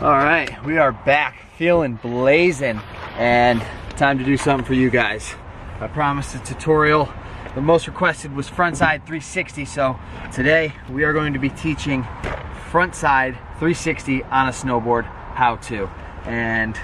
All right, we are back, feeling blazing, and time to do something for you guys. I promised a tutorial. The most requested was frontside 360, so today we are going to be teaching frontside 360 on a snowboard how to. And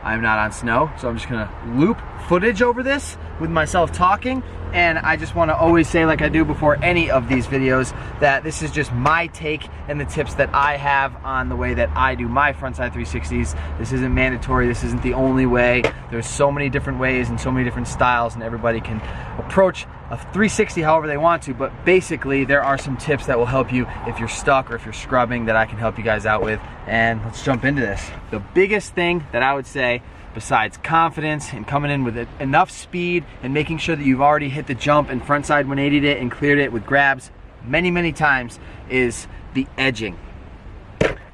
I'm not on snow, so I'm just gonna loop footage over this with myself talking. And I just want to always say, like I do before any of these videos, that this is just my take and the tips that I have on the way that I do my frontside 360s. This isn't mandatory, this isn't the only way. There's so many different ways and so many different styles, and everybody can approach a 360 however they want to, but basically there are some tips that will help you if you're stuck or if you're scrubbing that I can help you guys out with. And let's jump into this. The biggest thing that I would say, besides confidence and coming in with enough speed and making sure that you've already hit the jump and frontside 180'd it and cleared it with grabs many times, is the edging.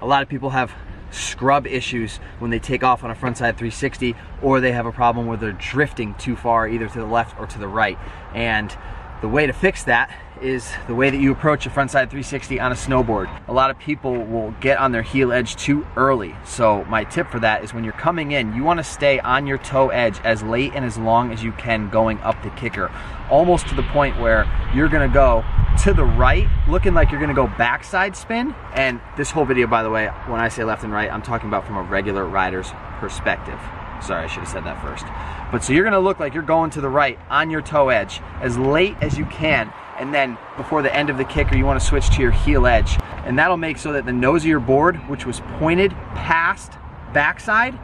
A lot of people have scrub issues when they take off on a frontside 360, or they have a problem where they're drifting too far either to the left or to the right. And the way to fix that is the way that you approach a frontside 360 on a snowboard. A lot of people will get on their heel edge too early. So my tip for that is when you're coming in, you want to stay on your toe edge as late and as long as you can going up the kicker. Almost to the point where you're gonna go to the right, looking like you're gonna go backside spin. And this whole video, by the way, when I say left and right, I'm talking about from a regular rider's perspective. Sorry, I should have said that first. But so you're gonna look like you're going to the right on your toe edge as late as you can, and then before the end of the kicker, you wanna switch to your heel edge. And that'll make so that the nose of your board, which was pointed past backside,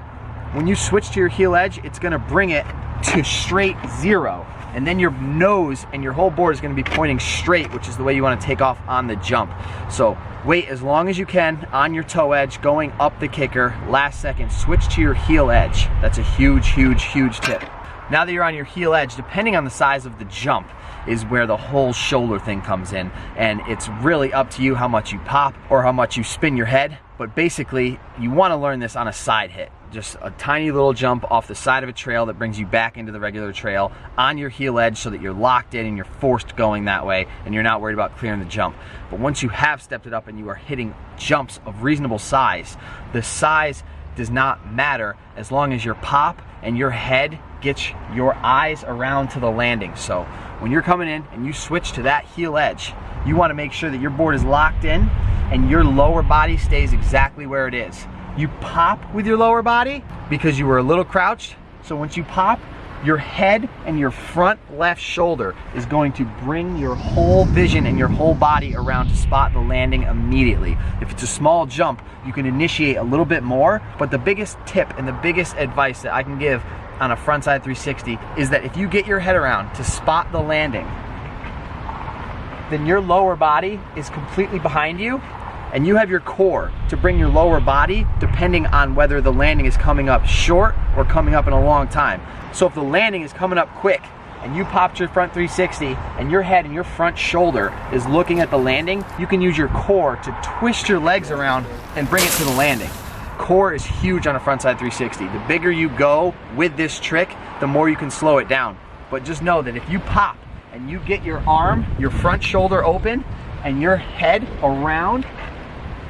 when you switch to your heel edge, it's gonna bring it to straight zero. And then your nose and your whole board is gonna be pointing straight, which is the way you wanna take off on the jump. So wait as long as you can on your toe edge, going up the kicker. Last second, switch to your heel edge. That's a huge tip. Now that you're on your heel edge, depending on the size of the jump, is where the whole shoulder thing comes in. And it's really up to you how much you pop or how much you spin your head. But basically, you wanna learn this on a side hit. Just a tiny little jump off the side of a trail that brings you back into the regular trail on your heel edge so that you're locked in and you're forced going that way and you're not worried about clearing the jump. But once you have stepped it up and you are hitting jumps of reasonable size, the size does not matter as long as your pop and your head gets your eyes around to the landing. So when you're coming in and you switch to that heel edge, you want to make sure that your board is locked in and your lower body stays exactly where it is. You pop with your lower body because you were a little crouched. So once you pop, your head and your front left shoulder is going to bring your whole vision and your whole body around to spot the landing immediately. If it's a small jump, you can initiate a little bit more, but the biggest tip and the biggest advice that I can give on a frontside 360 is that if you get your head around to spot the landing, then your lower body is completely behind you, and you have your core to bring your lower body depending on whether the landing is coming up short or coming up in a long time. So if the landing is coming up quick and you popped your front 360 and your head and your front shoulder is looking at the landing, you can use your core to twist your legs around and bring it to the landing. Core is huge on a frontside 360. The bigger you go with this trick, the more you can slow it down. But just know that if you pop and you get your arm, your front shoulder open and your head around,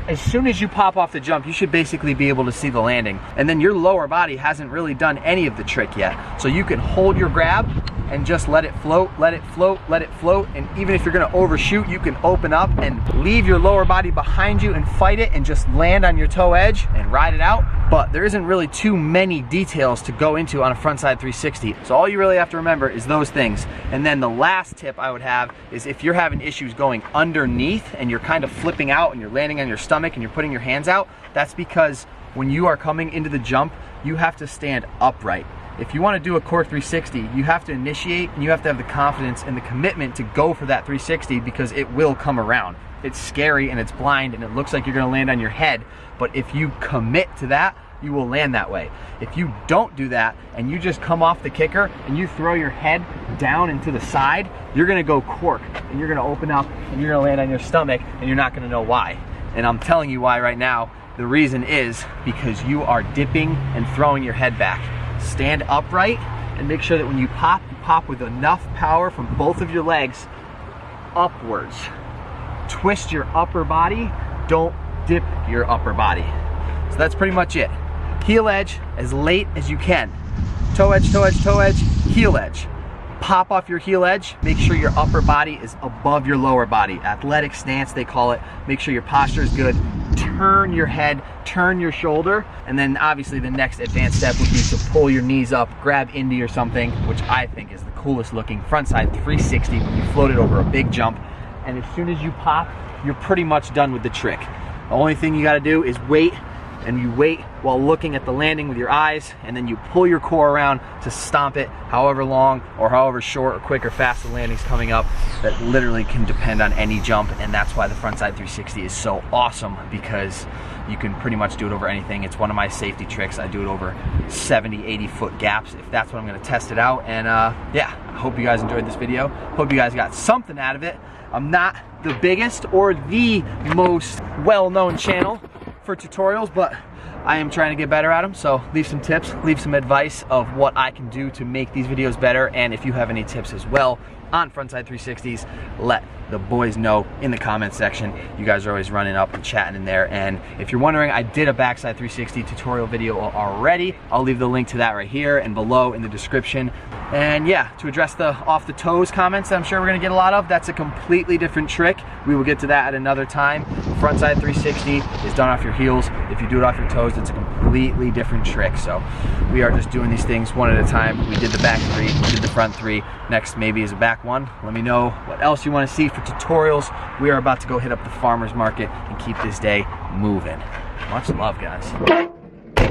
as soon as you pop off the jump, you should basically be able to see the landing. And then your lower body hasn't really done any of the trick yet. So you can hold your grab and just let it float, let it float, let it float. And even if you're gonna overshoot, you can open up and leave your lower body behind you and fight it and just land on your toe edge and ride it out. But there isn't really too many details to go into on a frontside 360. So all you really have to remember is those things. And then the last tip I would have is if you're having issues going underneath and you're kind of flipping out and you're landing on your stomach and you're putting your hands out, that's because when you are coming into the jump, you have to stand upright. If you want to do a core 360, you have to initiate and you have to have the confidence and the commitment to go for that 360 because it will come around. It's scary and it's blind and it looks like you're going to land on your head, but if you commit to that, you will land that way. If you don't do that and you just come off the kicker and you throw your head down and to the side, you're going to go cork and you're going to open up and you're going to land on your stomach and you're not going to know why. And I'm telling you why right now. The reason is because you are dipping and throwing your head back. Stand upright and make sure that when you pop with enough power from both of your legs upwards. Twist your upper body, don't dip your upper body. So that's pretty much it. Heel edge as late as you can. Toe edge, toe edge, toe edge, heel edge. Pop off your heel edge. Make sure your upper body is above your lower body. Athletic stance, they call it. Make sure your posture is good. Turn your head, turn your shoulder, and then obviously the next advanced step would be to pull your knees up, grab into or something, which I think is the coolest looking frontside 360 when you float it over a big jump. And as soon as you pop, you're pretty much done with the trick. The only thing you gotta do is wait, and you wait while looking at the landing with your eyes, and then you pull your core around to stomp it however long or however short or quick or fast the landing's coming up. That literally can depend on any jump, and that's why the frontside 360 is so awesome, because you can pretty much do it over anything. It's one of my safety tricks. I do it over 70, 80 foot gaps if that's what I'm gonna test it out. And yeah, I hope you guys enjoyed this video. Hope you guys got something out of it. I'm not the biggest or the most well-known channel for tutorials, but I am trying to get better at them. So leave some tips, leave some advice of what I can do to make these videos better. And if you have any tips as well on frontside 360s, let the boys know in the comment section. You guys are always running up and chatting in there. And if you're wondering, I did a backside 360 tutorial video already. I'll leave the link to that right here and below in the description. And yeah, to address the off the toes comments that I'm sure we're gonna get a lot of, that's a completely different trick. We will get to that at another time. Frontside 360 is done off your heels. If you do it off your toes, it's a completely different trick. So we are just doing these things one at a time. We did the back three, we did the front three. Next maybe is a back one. Let me know what else you want to see for tutorials. We are about to go hit up the farmer's market and keep this day moving. Much love, guys.